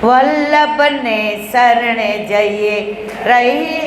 વલ્લભને શરણે જઈએ રહીએ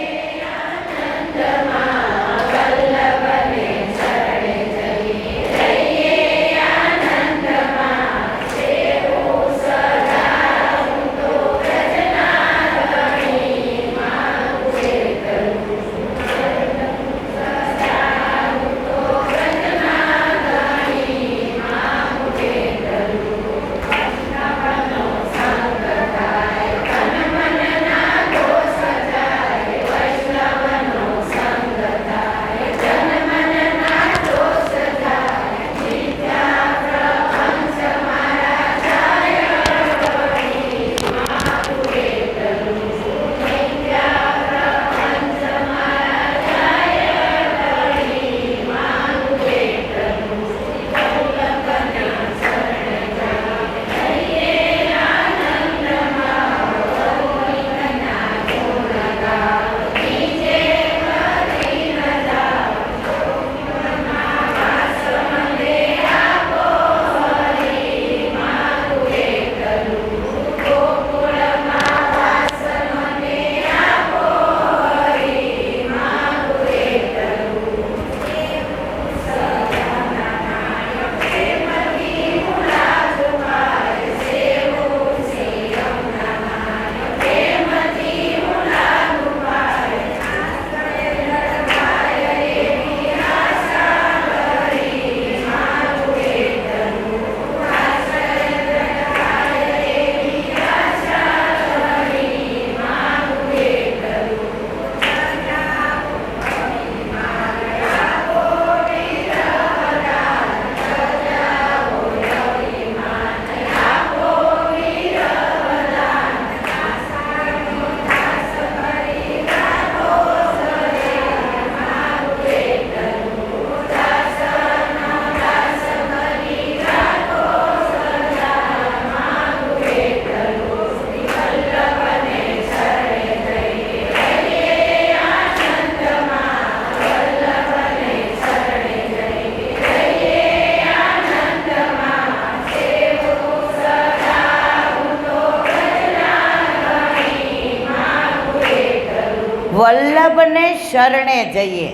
વલ્લભને શરણે જઈએ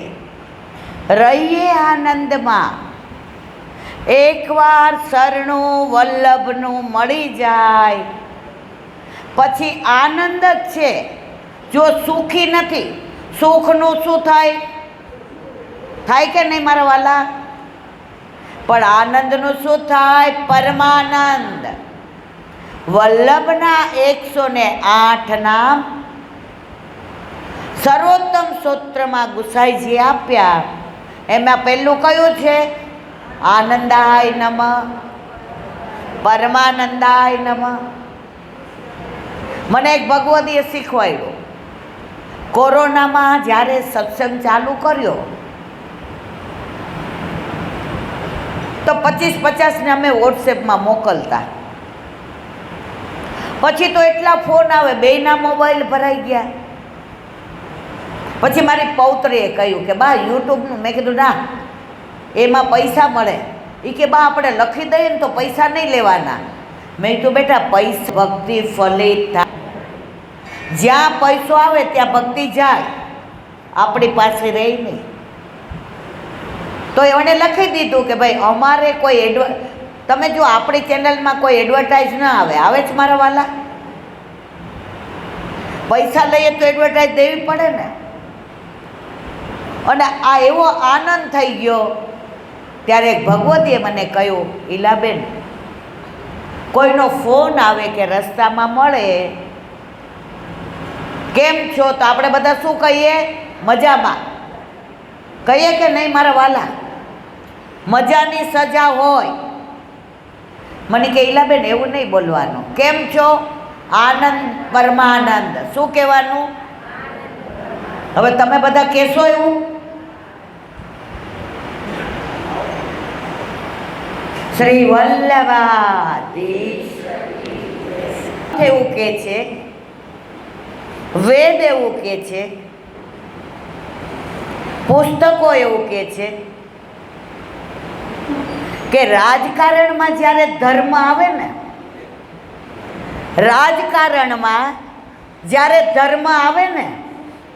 રહીએ આનંદમાં. એકવાર શરણું વલ્લભનું મળી જાય પછી આનંદ જ છે. જો સુખી નથી, સુખનું શું થાય? થાય કે નહીં મારા વાલા? પણ આનંદનું શું થાય? પરમાનંદ. વલ્લભના 108 નામ સર્વોત્તમ સૂત્રમાં ગુસાઈજી આપ્યા. એમાં પહેલું કયું છે? આનંદાય નમઃ, પરમાનંદાય નમઃ. મને એક ભગવદીએ શીખવાડ્યું. કોરોનામાં જ્યારે સત્સંગ ચાલુ કર્યો તો 25-50 ને અમે વોટ્સએપમાં મોકલતા. પછી તો એટલા ફોન આવે, બેયના મોબાઈલ ભરાઈ ગયા. પછી મારી પૌત્રીએ કહ્યું કે બા યુટ્યુબનું. મેં કીધું ના, એમાં પૈસા મળે. એ કે બા આપણે લખી દઈએ ને તો પૈસા નહીં લેવાના. મેં કીધું બેટા પૈસા ભક્તિ ફલિત થાય. જ્યાં પૈસો આવે ત્યાં ભક્તિ જાય, આપણી પાસે રહી નહીં. તો એમણે લખી દીધું કે ભાઈ અમારે કોઈ તમે જો આપણી ચેનલમાં કોઈ એડવર્ટાઈઝ ના આવે. આવે જ મારા વાલા? પૈસા લઈએ તો એડવર્ટાઈઝ દેવી પડે ને. અને આ એવો આનંદ થઈ ગયો. ત્યારે એક ભગવતીએ મને કહ્યું, ઈલાબેન કોઈનો ફોન આવે કે રસ્તામાં મળે, કેમ છો? તો આપણે બધા શું કહીએ? મજામાં. કહીએ કે નહીં મારા વાલા? મજાની સજા હોય. મને કે ઈલાબેન એવું નહીં બોલવાનું. કેમ છો? આનંદ પરમાનંદ. શું કહેવાનું? હવે તમે બધા કહેશો એવું? શ્રી વલ્લભાધીશ એવું કહે છે, વેદ એવું કહે છે, પુસ્તકો એવું કહે છે કે રાજકારણમાં જ્યારે ધર્મ આવે ને રાજકારણમાં જ્યારે ધર્મ આવે ને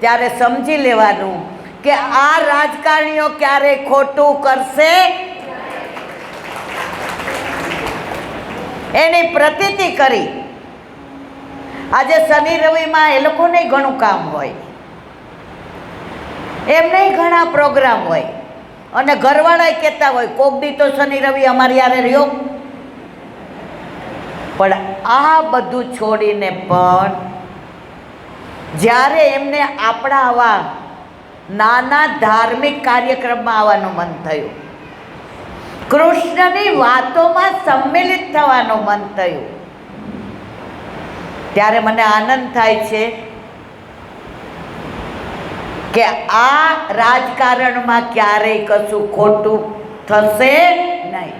ત્યારે સમજી લેવાનું કે આ રાજકારણીઓ ક્યારેય ખોટું કરશે, એની પ્રતીતિ કરી. આજે શનિ રવિમાં એ લોકોને ઘણું કામ હોય, એમને ઘણા પ્રોગ્રામ હોય, અને ઘરવાળા કહેતા હોય કોક દી તો શનિ રવિ અમારી યારે રહ્યો. પણ આ બધું છોડીને પણ જ્યારે એમને આપણા આવા નાના ધાર્મિક કાર્યક્રમમાં આવવાનું મન થયું, કૃષ્ણની વાતોમાં સંમિલિત થવાનું મન થયું, ત્યારે મને આનંદ થાય છે કે આ રાજકારણમાં ક્યારેય કશું ખોટું થશે નહીં.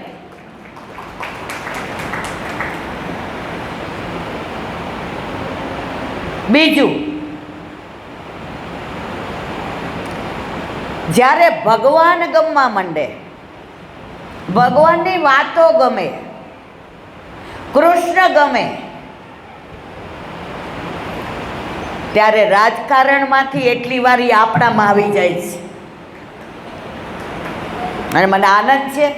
બીજું, જ્યારે ભગવાન ગમવા માંડે, ભગવાનની વાતો ગમે, કૃષ્ણ ગમે, ત્યારે રાજકારણમાંથી એટલી વાર આપણામાં આવી જાય છે. અને મને આનંદ છે,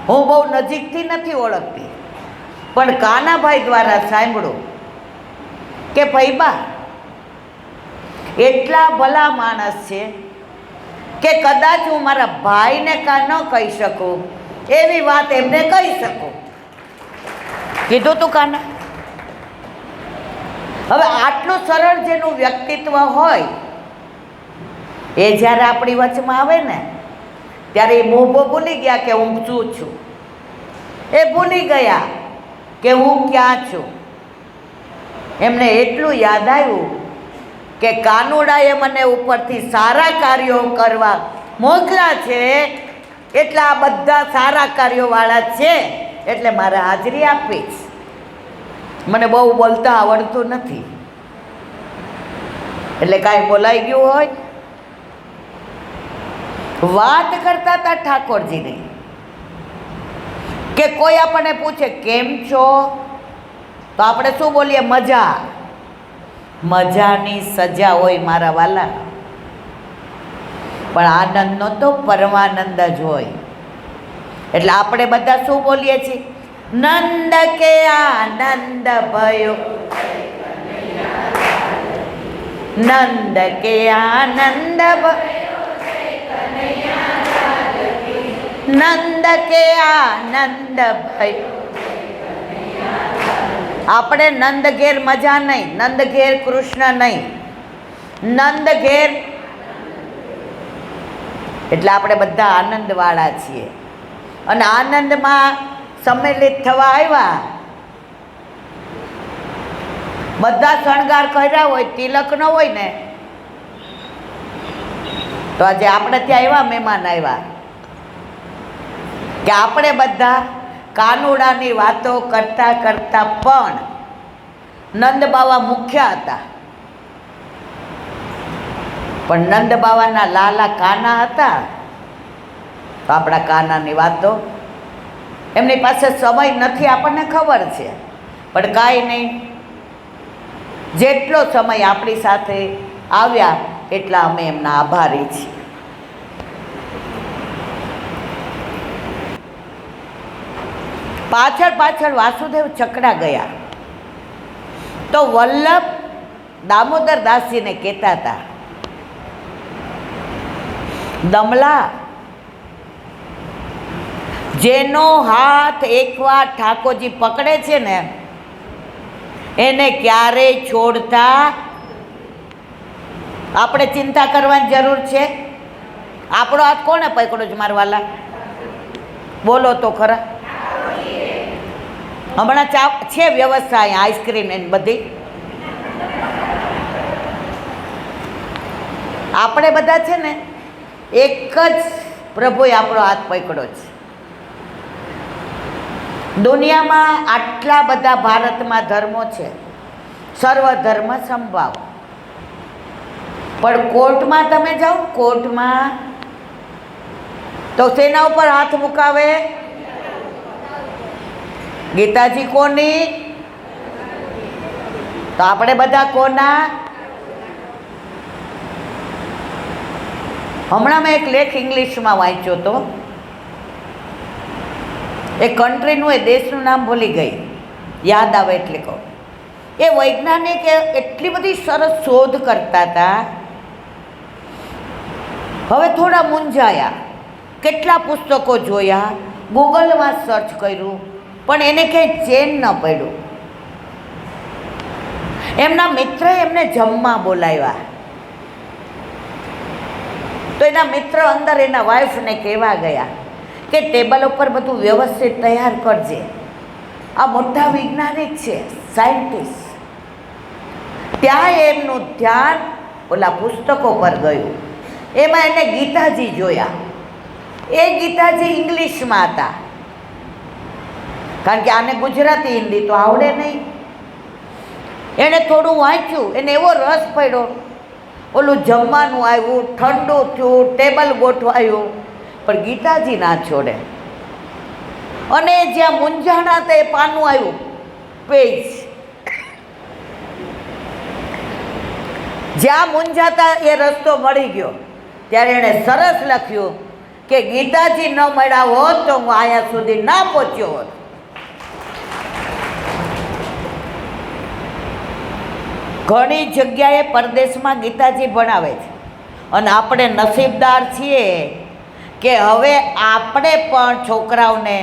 હું બહુ નજીકથી નથી ઓળખતી, પણ કાનાભાઈ દ્વારા સાંભળ્યું કે ભાઈબા એટલા ભલા માણસ છે કે કદાચ હું મારા ભાઈને ન કહી શકું એવી વાત એમને કહી શકું. કીધું તું કાના. હવે આટલું સરળ જેનું વ્યક્તિત્વ હોય એ જ્યારે આપણી વચમાં આવે ને ત્યારે એ મોભો ભૂલી ગયા કે હું શું છું, એ ભૂલી ગયા કે હું ક્યાં છું. એમને એટલું યાદ આવ્યું કે કાનુડાએ મને ઉપરથી સારા કાર્યો કરવા મોકલ્યા છે, એટલે આ બધા સારા કાર્યોવાળા છે, એટલે મારે હાજરી આપીશ. મને બહુ બોલતા આવડતું નથી, એટલે કાંઈ બોલાઈ ગયું હોય. વાત કરતા હતા ઠાકોરજીની કે કોઈ આપણને પૂછે કેમ છો, તો આપણે શું બોલીએ? મજા. મજાની સજા હોય મારા વાલા, પણ આનંદનો તો પરમાનંદ જ હોય. એટલે આપણે બધા શું બોલીએ છીએ? નંદ કે આનંદ ભયો, નંદ કે આનંદ ભયો, નંદ કે આનંદ ભયો. આપણે નંદ ઘેર મજા નહીં, નંદ ઘેર કૃષ્ણ નહીં, નંદ ઘેર. એટલે આપણે બધા આનંદવાળા છીએ, અને આનંદમાં સંમેલિત થવા આવ્યા. બધા શણગાર કર્યા હોય, તિલક ન હોય ને, તો આજે આપણે ત્યાં એવા મહેમાન આવ્યા કે આપણે બધા કાનુડાની વાતો કરતા કરતા પણ નંદ બાવા મુખ્ય હતા, પણ નંદ બાવાના લાલા કાના હતા. તો આપણા કાનાની વાતો, એમની પાસે સમય નથી આપણને ખબર છે, પણ કાંઈ નહીં, જેટલો સમય આપણી સાથે આવ્યા એટલા અમે એમના આભારી છીએ. પાછળ પાછળ વાસુદેવ ચકડા ગયા તો વલ્લભ દામોદર દાસજીને કહેતા હતા, દમલા, જેનો હાથ એકવાર ઠાકોરજી પકડે છે ને એને ક્યારેય છોડતા. આપણે ચિંતા કરવાની જરૂર છે? આપણો હાથ કોણે પકડ્યો છે મારા વાલા? બોલો તો ખરા. હમણાં ચા છે વ્યવસ્થા અહીંયા, આઈસ્ક્રીમ એની બધી. આપણે બધા છે ને એક જ પ્રભુએ આપણો હાથ પકડ્યો છે. દુનિયામાં આટલા બધા ભારતમાં ધર્મો છે, સર્વ ધર્મ સંભાવ, પણ કોર્ટમાં તમે જાઓ, કોર્ટમાં તો શેના ઉપર હાથ મુકાવે? ગીતાજી કોની? તો આપણે બધા કોના? હમણાં મેં એક લેખ ઇંગ્લિશમાં વાંચ્યો હતો. એ કન્ટ્રીનું, એ દેશનું નામ ભૂલી ગઈ, યાદ આવે એટલે કહું. એ વૈજ્ઞાનિક એટલી બધી સરસ શોધ કરતા હતા. હવે થોડા મૂંઝાયા, કેટલા પુસ્તકો જોયા, ગૂગલમાં સર્ચ કર્યું, પણ એને ક્યાંય ચેન ન પડ્યું. એમના મિત્રએ એમને જમવા બોલાવ્યા. તો એના મિત્ર અંદર એના વાઈફને કહેવા ગયા કે ટેબલ ઉપર બધું વ્યવસ્થિત તૈયાર કરજે. આ મોટા વૈજ્ઞાનિક છે, સાયન્ટિસ્ટ. ત્યાં એમનું ધ્યાન ઓલા પુસ્તકો પર ગયું. એમાં એને ગીતાજી જોયા. એ ગીતાજી ઇંગ્લિશમાં હતા, કારણ કે આને ગુજરાતી હિન્દી તો આવડે નહીં. એણે થોડું વાંચ્યું, એને એવો રસ પડ્યો. ઓલું જમવાનું આવ્યું, ઠંડુ થયું, ટેબલ ગોઠવાયું, પણ ગીતાજી ના છોડે. અને જ્યાં મૂંઝાણા તે પાનું આવ્યું, પેજ. જ્યાં મૂંઝાતા એ રસ્તો મળી ગયો. ત્યારે એણે સરસ લખ્યું કે ગીતાજી ન મળ્યા હોત તો હું અહીંયા સુધી ના પહોંચ્યો હોત. ઘણી જગ્યાએ પરદેશમાં ગીતાજી ભણાવે છે, અને આપણે નસીબદાર છીએ કે હવે આપણે પણ છોકરાઓને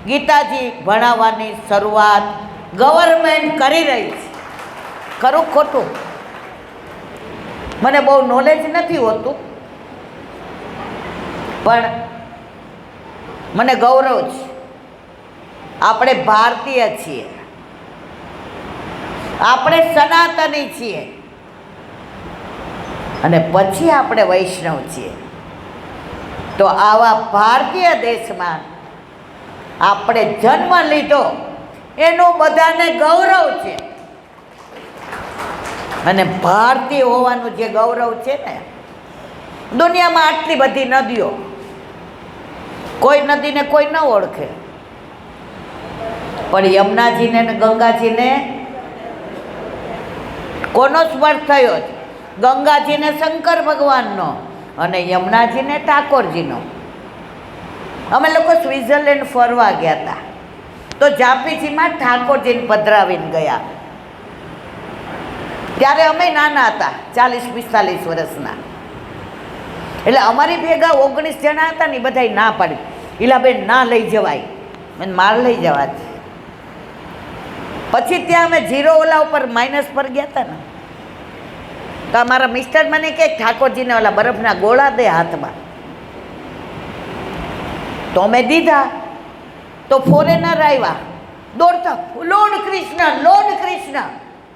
ગીતાજી ભણાવવાની શરૂઆત ગવર્મેન્ટ કરી રહી છે. ખરું ખોટું? મને બહુ નોલેજ નથી હોતું, પણ મને ગૌરવ છે. આપણે ભારતીય છીએ, આપણે સનાતની છીએ, અને પછી આપણે વૈષ્ણવ છીએ. તો આવા ભારતીય દેશમાં આપણે જન્મ લીધો એનું બધાને ગૌરવ છે. અને ભારતીય હોવાનું જે ગૌરવ છે ને, દુનિયામાં આટલી બધી નદીઓ, કોઈ નદીને કોઈ ન ઓળખે, પણ યમુનાજીને ને ગંગાજીને કોનો સ્પર્શ થયો છે? ગંગાજીને શંકર ભગવાનનો અને યમુનાજીને ઠાકોરજીનો. અમે લોકો સ્વિટ્ઝરલેન્ડ ફરવા ગયા હતા, તો જાપીજીમાં ઠાકોરજીને પધરાવીને ગયા. ત્યારે અમે નાના હતા, 40-45 વર્ષના. એટલે અમારી ભેગા 19 જણા હતા ને, બધાય ના પાડી, ઈલાબેન ના લઈ જવાય, મને માર લઈ જવા છે. પછી ત્યાં અમે ઝીરો ઓલા ઉપર માઇનસ પર ગયા હતા ને, તો અમારા મિસ્ટર મને કે ઠાકોરજીને ઓલા બરફના ગોળા દે હાથમાં. તો અમે દીધા. તો ફોરેનર આવ્યા દોડતા, લોર્ડ કૃષ્ણ, લોર્ડ કૃષ્ણ.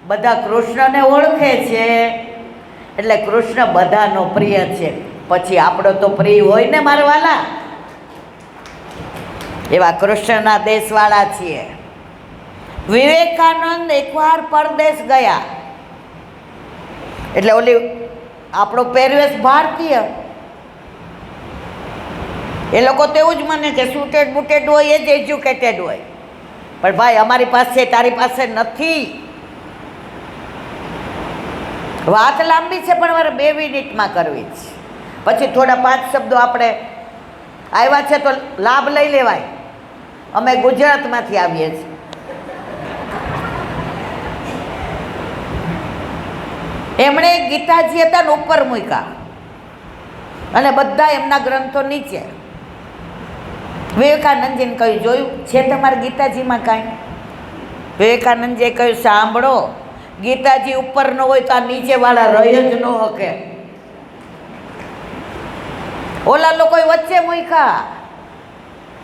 બધા કૃષ્ણને ઓળખે છે, એટલે કૃષ્ણ બધાનો પ્રિય છે. પછી આપણો તો પ્રિય હોય ને મારવાલા. એવા કૃષ્ણના દેશવાળા છીએ. વિવેકાનંદ એકવાર પરદેશ ગયા, એટલે ઓલી આપણો પહેરવેશ ભારતીય. એ લોકો તો એવું જ મને કે સુટેડ બુટેડ હોય એ જ એજ્યુકેટેડ હોય. પણ ભાઈ અમારી પાસે, તારી પાસે નથી. વાત લાંબી છે, પણ મારે 2 મિનિટમાં કરવી છે. પછી થોડા 5 શબ્દો આપણે આવ્યા છે તો લાભ લઈ લેવાય. અમે ગુજરાતમાંથી આવીએ છીએ. એમણે ગીતાજી હતા ને ઉપર મૂક્યા, અને બધા એમના ગ્રંથો નીચે. વિવેકાનંદજીને કહ્યું, જોયું છે તમારે ગીતાજીમાં કાંઈ? વિવેકાનંદજીએ કહ્યું, સાંભળો, ગીતાજી ઉપર ન હોય તો આ નીચેવાળા રહી જ ન શકે. ઓલા લોકોએ વચ્ચે મૂક્યા.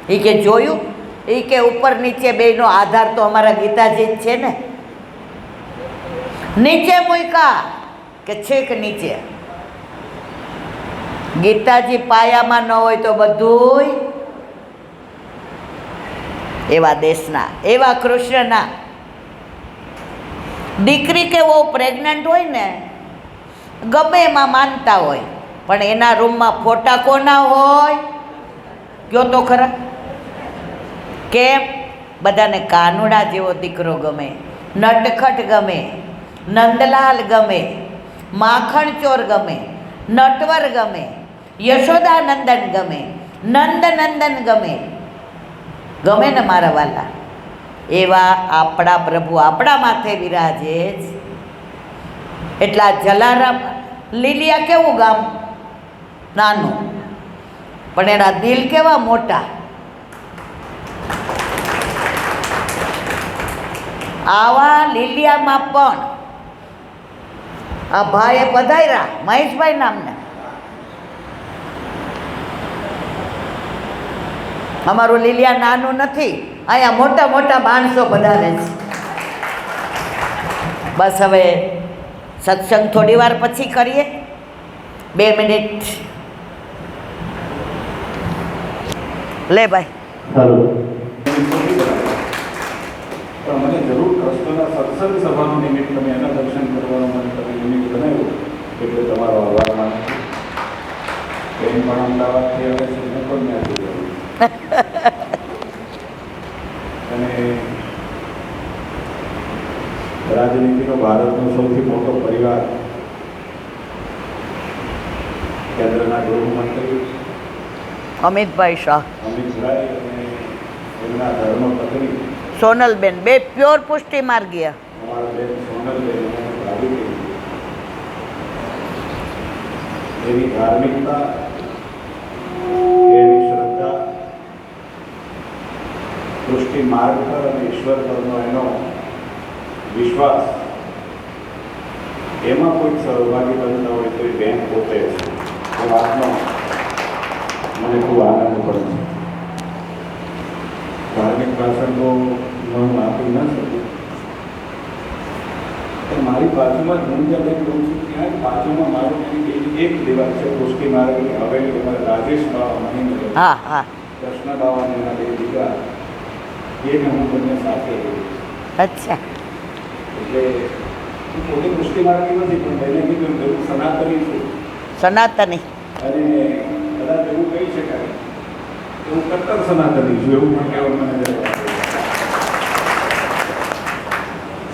એ કે જોયું, એ કે ઉપર નીચે બેયનો આધાર તો અમારા ગીતાજી જ છે ને. નીચે મૂક્યા કે છેક નીચે. ગીતાજી પાયામાં ન હોય તો બધુંય. એવા દેશના, એવા કૃષ્ણના. દીકરી કે બહુ પ્રેગ્નન્ટ હોય ને, ગમે એમાં માનતા હોય, પણ એના રૂમમાં ફોટા કોના હોય? કયો તો ખરા. કેમ? બધાને કાનુડા જેવો દીકરો ગમે, નટખટ ગમે, નંદલાલ ગમે, માખણચોર ગમે, નટવર ગમે, યશોદાનંદન ગમે, નંદનંદન ગમે, ગમે ને મારા વાલા. એવા આપણા પ્રભુ આપણા માથે વિરાજે જ. એટલા જલારામ લીલિયા કેવું ગામ નાનું, પણ એના દિલ કેવા મોટા. આવા લીલિયામાં પણ આ ભાઈએ પધાર્યા, મહેશભાઈ નામના. અમારું લીલિયા નાનું નથી, અહીંયા મોટા મોટા માણસો પધારે છે. બસ હવે સત્સંગ થોડી વાર પછી કરીએ, 2 મિનિટ. લે ભાઈ. હેલો. પણ મને જરૂર કૃષ્ણના સત્સંગ સભાનું નિમિત્ત તમે એના દર્શન કરવાનું મને તમે નિમિત્ત બનાવ્યું, એટલે તમારો આભાર માનું છું. બેન પણ અમદાવાદથી આવે છે, હું પણ ત્યાંથી જાઉં. અને રાજનીતિનો ભારતનો સૌથી મોટો પરિવાર કેન્દ્રના ગૃહમંત્રી અમિતભાઈ શાહ, અમિતભાઈ અને એમના ધર્મપત્ની સોનલબેન, બે પ્યોર પુષ્ટિ માર્ગીય. અમારા બેન સોનલબેન અને ભાભીબેન, એની ધાર્મિકતા, એની શ્રદ્ધા, પુષ્ટિ માર્ગ પર અને ઈશ્વર પરનો એનો વિશ્વાસ, એમાં કોઈ સહભાગી બનતા હોય તો એ બેન પોતે છે. એ વાતનો મને ખૂબ આનંદ પડે છે. ધાર્મિક ભાષણ તો હું આપી ન શકું, પણ મારી બાજુમાં હું જ્યાં કંઈ કહું છું ત્યાં જ બાજુમાં મારું એક દિવાલ છે પુષ્ટિ માર્ગની હવેલી. અમારા રાજેશ બાવા મહિન્દ્ર, હા હા, કૃષ્ણ બાવા એના 2 દીકરા, એને હું બંને સાથે રહું. અચ્છા. એટલે હું પોતે પુષ્ટિ માર્ગી નથી, પણ એને કીધું જરૂર સનાતની છું. સનાતની. અને કદાચ એવું કહી શકાય કે હું કટ્ટર સનાતની છું, એવું પણ કહેવા મને જરૂર.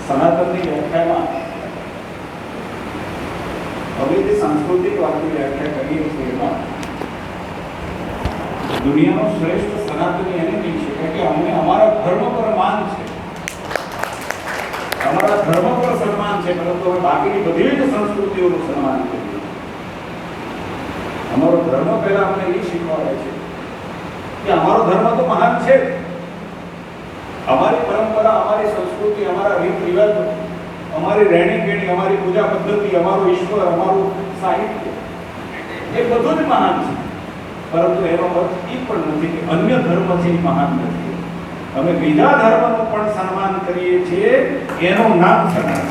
સનાતનની વ્યાખ્યામાં હવે જે સાંસ્કૃતિક વાતની વ્યાખ્યા કરીએ છીએ એમાં દુનિયાનો શ્રેષ્ઠ સનાતની એને કહી શકાય કે અમને અમારા ધર્મ પર માન છે, અમારા ધર્મ પર સન્માન છે, પરંતુ અમે બાકીની બધી જ સંસ્કૃતિઓનું સન્માન કરીએ. અમારો ધર્મ પહેલા અમને એ શીખવાડે છે કે અમારો ધર્મ તો મહાન છે, અમારી પરંપરા, અમારી સંસ્કૃતિ, અમારા રીત રિવાજ, અમારી રહેણી કહેણી, અમારી પૂજા પદ્ધતિ, અમારું ઈશ્વર, અમારું સાહિત્ય, એ બધું જ મહાન છે. પરંતુ એનો અર્થ એ પણ નથી કે અન્ય ધર્મ છે એ મહાન નથી. અમે બીજા ધર્મનું પણ સન્માન કરીએ છીએ, એનું નામ સનાતન.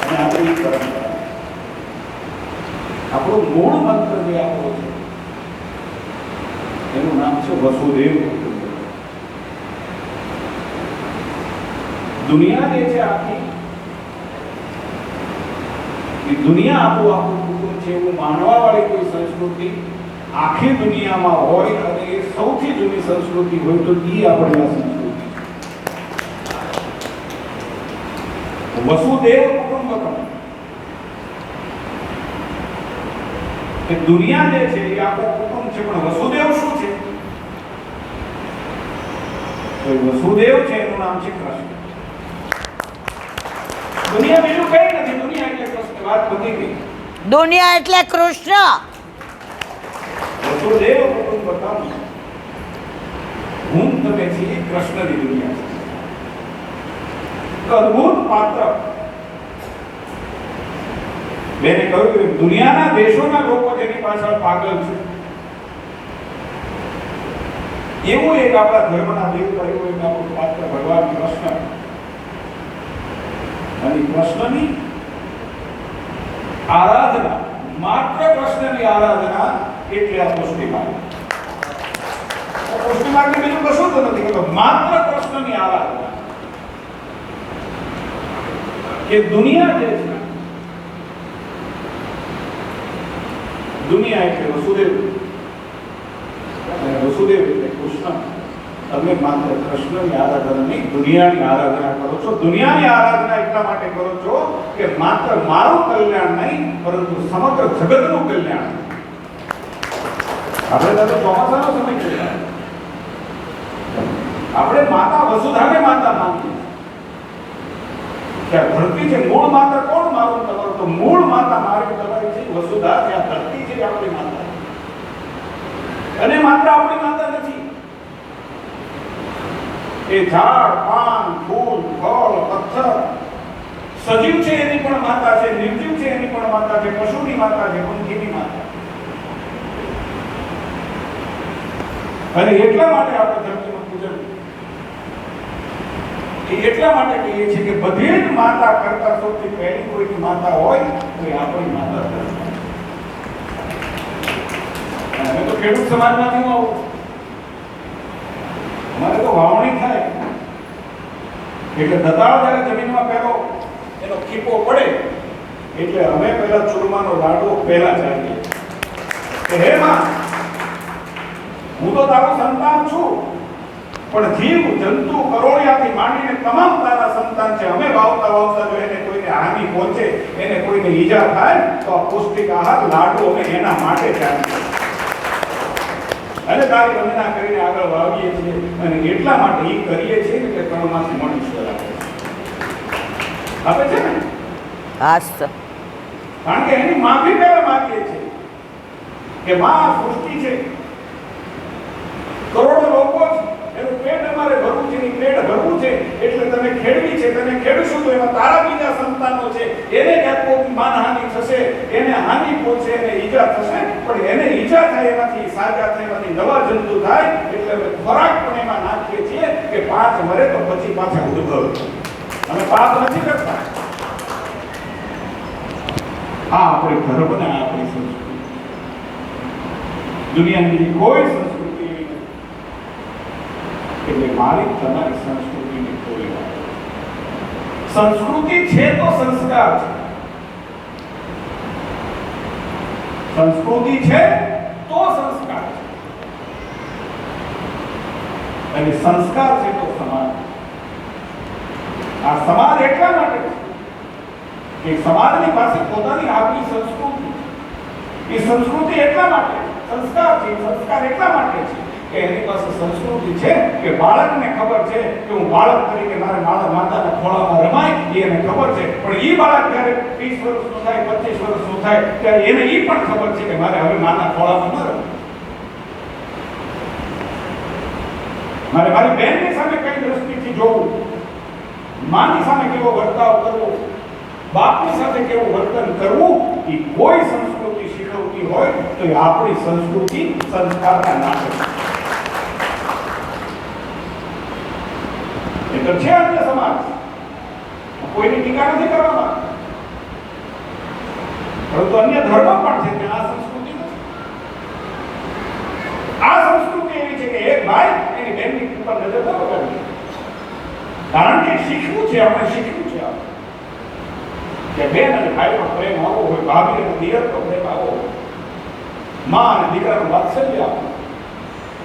અને આપણી પરંપરા, આપણો મૂળ મંત્ર જે આપણો છે એનું નામ છે વસુદેવ. દુનિયા જે છે આખી, એ દુનિયા આપણું કુટુંબ છે એવું માનવા વાળી કોઈ સંસ્કૃતિ આખી દુનિયામાં હોય અને એ સૌથી જૂની સંસ્કૃતિ હોય તો એ આપણી આ સંસ્કૃતિ છે. વસુદેવ કુટુંબકમ. એ દુનિયા જે છે એ આપણું કુટુંબ છે, પણ વસુદેવ શું છે? તો વસુદેવ છે એનું નામ છે કૃષ્ણ. દુનિયા બીજું કઈ નથી, દુનિયા એટલે કૃષ્ણ. વાત પતી ગઈ. દુનિયા એટલે કૃષ્ણ. વસુદેવ કુટુંબકમ. હું તમે છીએ કૃષ્ણની દુનિયા છે. અદ્ભુત પાત્ર. મેં કહ્યું કે દુનિયાના દેશોના લોકો જેની પાછળ પાગલ છે, એવું એક આપણા ધર્મના દેવતા, એવું એક આપણું પાત્ર ભગવાન કૃષ્ણ. અને કૃષ્ણની આરાધના, માત્ર કૃષ્ણની આરાધના એટલે આ પુષ્ટિ માર્ગ. પુષ્ટિ માર્ગ બીજું કશું તો નથી, માત્ર કૃષ્ણની આરાધના. કે દુનિયા જે છે, દુનિયા એટલે વસુદેવ, અને વસુદેવ એટલે કૃષ્ણ. તમે માત્ર કૃષ્ણની આરાધના નહીં, દુનિયાની આરાધના કરો છો. દુનિયાની આરાધના એટલા માટે કરો છો કે માત્ર મારું કલ્યાણ નહીં, પરંતુ સમગ્ર જગતનું કલ્યાણ. આપણે તો ચોમાસાનો સમય છે, આપણે માતા વસુધાને માતા માનીએ. ત્યાં ધરતી છે, મૂળ માતા કોણ? મારું તમારું. તો મૂળ માતા મારી તમારી છે વસુધા. ત્યાં ધરતી છે આપણી માતા, અને માત્ર આપણી માતા નથી. એ ઝાડ, પાન, ફૂલ, ફળ, પથ્થર, સજીવ છે એની પણ માતા છે, નિર્જીવ છે એની પણ માતા છે, પશુની માતા છે, પંખીની માતા. અને એટલા માટે આપણે ધરતીનું પૂજન, એટલા માટે કહીએ છીએ કે બધી જ માતા કરતા સૌથી પહેલી કોઈની માતા હોય તો એ આપણી માતા છે. અમે તો ખેડૂત સમાજમાંથી હું આવું. અમારે તો વાવણી થાય એટલે દતાળ જ્યારે જમીનમાં પહેલો એનો ખીપો પડે એટલે અમે પહેલા ચૂરમાનો લાડવો પહેલા ચાલીએ કે હે માં, હું તો તારું સંતાન છું, પણ જીવ જંતુ કરોળિયાથી માંડીને તમામ તારા સંતાન છે. અમે વાવતા વાવતા જો એને કોઈને હાનિ પહોંચે, એને કોઈને ઈજા થાય તો આ પૌષ્ટિક આહાર લાડુ અમે એના માટે ચાલીએ અને તારી વંદના કરીને આગળ વાવીએ છીએ. અને એટલા માટે એ કરીએ છીએ કે કર્મમાંથી મનુષ્ય આપે છે ને. કારણ કે એની માફી પહેલા માંગીએ છીએ કે માં, સૃષ્ટિ છે, કરોડો લોકો છે, એનું પેટ અમારે ભરવું છે, એની પેટ ભરવું છે એટલે તને ખેડવી છે, તને ખેડશું તો એમાં તારા બીજા સંતાનો છે, એને ક્યાંક કોઈ માનહાનિ થશે, એને હાનિ પહોંચે, એને ઈજા થશે, પણ એને ઈજા થાય એમાંથી સાજા થાય, એમાંથી નવા જંતુ થાય એટલે અમે ખોરાક પણ એમાં નાખીએ છીએ કે 5 મરે તો પછી પાછા ઉદ્ભવે. અમે પાપ નથી કરતા. આ આપણે ધર્મ ને આપણી સંસ્કૃતિ. દુનિયાની કોઈ સંસ્કૃતિ એવી નથી એટલે મારી તમારી સંસ્કૃતિની કોઈ વાત. સંસ્કૃતિ છે તો સંસ્કાર છે. સંસ્કૃતિ છે તો સંસ્કાર છે, અને સંસ્કાર છે તો સમાજ. આ સમાજ એટલા માટે છે કે સમાજની પાસે પોતાની આગવી સંસ્કૃતિ. એ સંસ્કૃતિ એટલા માટે, સંસ્કાર છે, સંસ્કાર એટલા માટે છે કે એની પાસે સંસ્કૃતિ છે કે બાળકને ખબર છે કે હું બાળક તરીકે મારે માતાના ખોળામાં રમાય, એને ખબર છે. પણ એ બાળક જ્યારે 30 વર્ષનું થાય, 25 વર્ષનું થાય ત્યારે એને એ પણ ખબર છે કે મારે હવે માના ખોળામાં ન રમાય. મારે મારી બહેનની સામે કઈ દ્રષ્ટિથી જોવું, માની સામે કેવો વર્તાવ કરવો, બાપની સાથે કેવું વર્તન કરવું, એ કોઈ સંસ્કૃતિ શીખવતી હોય તો એ આપણી સંસ્કૃતિ સંસ્કારના નામે એ તો છે. અન્ય સમાજ કોઈની ટીકા નથી કરવામાં, પરંતુ અન્ય ધર્મ પણ છે કે આ સંસ્કૃતિ નથી. આ સંસ્કૃતિ એવી છે કે એક ભાઈ એની બહેનની ઉપર નજર ન બગાડે, કારણ કે શીખવું છે, આપણે શીખવું છે કે બેન અને ભાઈમાં પ્રેમ આવો હોય, ભાભી અને દિયરનો પ્રેમ આવો હોય, માં અને દીકરાનું વાત્સલ્ય આવો,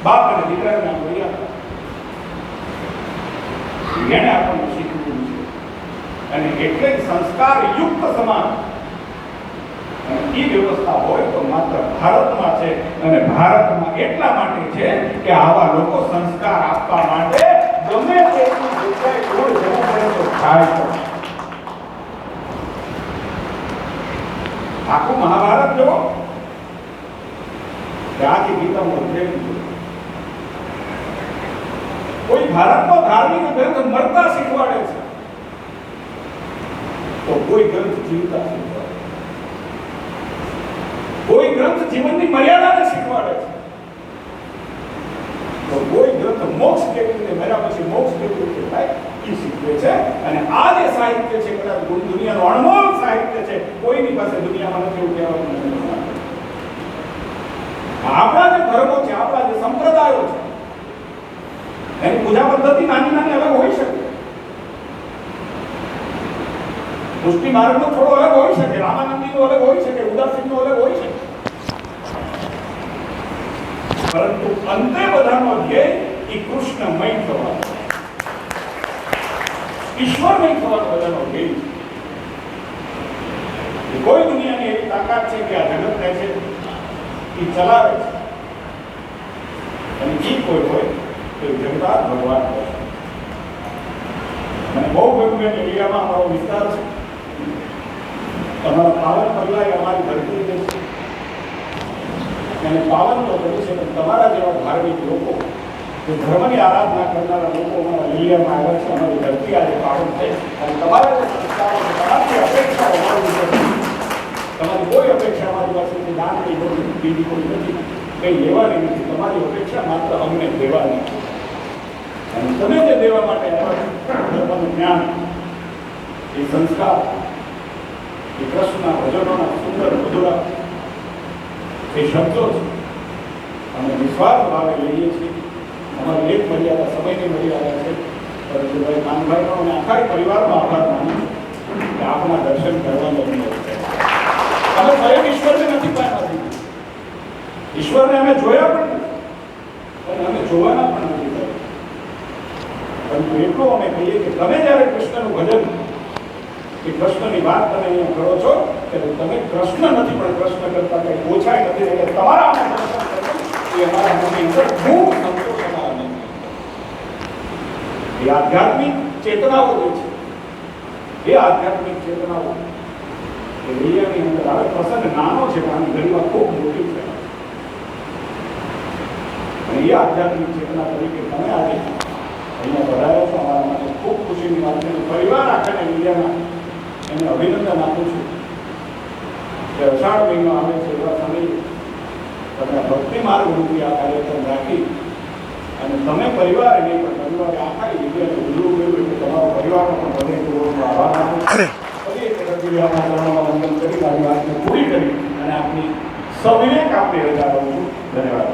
બાપ અને દીકરાને મર્યાદા, એને આપણને શીખવું છે. અને એટલે સંસ્કાર યુક્ત સમાજ એ વ્યવસ્થા હોય તો માત્ર ભારતમાં છે. અને ભારતમાં એટલા માટે છે કે આવા લોકો સંસ્કાર આપવા માટે ગમે તેટલી જગ્યાએ દૂર જવું પડે તો થાય છે. આખું મહાભારત જુઓ, આખી ગીતામાં પ્રેમ છે. કોઈ ભારતનો ધાર્મિક ગ્રંથ મરતા શીખવાડે છે તો કોઈ ગ્રંથ જીવતા શીખવાડે, કોઈ ગ્રંથ જીવનની મર્યાદાને શીખવાડે છે તો કોઈ ગ્રંથ મોક્ષ કેવી રીતે મર્યા પછી મોક્ષ કેવી રીતે થાય એ શીખવે છે. અને આ જે સાહિત્ય છે કદાચ દુનિયાનું અણમોલ સાહિત્ય છે, કોઈની પાસે દુનિયામાં નથી એવું કહેવાનું નથી. આપણા જે ધર્મો છે, આપણા જે સંપ્રદાયો છે, એની પૂજા પદ્ધતિ નાની નાની અલગ હોઈ શકે, પુષ્ટિ માર્ગનો થોડો અલગ હોઈ શકે, રામાનંદીનો અલગ હોઈ શકે, ઉદાસીનનો અલગ હોઈ શકે, પરંતુ અંતે બધાનો ધ્યેય એ કૃષ્ણમય થવાનું, ઈશ્વરમય થવાનું બધાનો ધ્યેય છે. કોઈ દુનિયાની એવી તાકાત છે કે આ જગતને છે એ ચલાવે છે, અને એ કોઈ હોય તો જગતાર ભગવાન હોય. મને બહુ ગમ્યું એરિયામાં અમારો વિસ્તાર છે, તમારા પાવન પગલા એ અમારી ધરતી છે, એને પાવન તો કર્યું છે. પણ તમારા જેવા ધાર્મિક લોકો, જે ધર્મની આરાધના કરનારા લોકો અમારા એરિયામાં આવ્યા છે, અમારી ધરતી આજે પાવન થઈ. અને તમારા જે સંસ્કારો છે, તમારી અપેક્ષાઓ અમારી પાસે, તમારી કોઈ અપેક્ષા અમારી પાસેથી દાનની બીજી કોઈ નથી, કંઈ લેવાની નથી. તમારી અપેક્ષા માત્ર અમને દેવાની. અને તમે જે દેવા માટે આવ્યા ધર્મનું જ્ઞાન, એ સંસ્કાર, એ કૃષ્ણના ભજનોના સુંદર મધુરા એ શબ્દો છે, અમે નિસ્વાર્થ ભાવે લઈએ છીએ. અમારી એક મર્યાદા સમયની મર્યાદા છે, પરંતુ ભાઈ કાનભાઈનો અને આખા પરિવારનો આભાર માનું કે આપના દર્શન કરવાનો અમને અમે સ્વયં ઈશ્વરને નથી પામ્યા, ઈશ્વરને અમે જોયા પણ નથી, અને અમે જોવાના પણ નથી કર્યા. પરંતુ એટલું અમે કહીએ કે તમે જ્યારે કૃષ્ણનું ભજન કે કૃષ્ણની વાત તમે અહીંયા કરો છો ત્યારે તમે કૃષ્ણ નથી, પણ કૃષ્ણ કરતા કંઈ ઓછા નથી. એટલે તમારા અમે દર્શન કર્યું એ અમારા મનની અંદર ખૂબ સંતોષ અમારા મનની અંદર. એ આધ્યાત્મિક ચેતનાઓ જે છે, એ આધ્યાત્મિક ચેતનાઓ એ દરિયાની અંદર આવે. પ્રસંગ નાનો છે પણ આની ઘણીવાર ખૂબ મોટી છે, અને એ આધ્યાત્મિક ચેતના તરીકે તમે આજે અહીંયા પધાર્યા છો. અમારા માટે ખૂબ ખુશીની વાત છે. પરિવાર આખાને ઇન્ડિયામાં એને અભિનંદન આપું છું કે અષાઢ મહિનો આવે છે એવા સમયે તમે ભક્તિ માર્ગ રૂપી આ કાર્યક્રમ રાખી અને તમે પરિવાર નહીં પણ પરિવારે આખા ઇન્ડિયાને ઉજવું કર્યું, એટલે તમારો પરિવારનો પણ હૃદયપૂર્વકનો આભાર આપું છું. ફરી એક રજૂઆતના ચરણોમાં વંદન કરી મારી વાતને પૂરી કરી અને આપની સવિવેક આપની રજા આપું છું. ધન્યવાદ.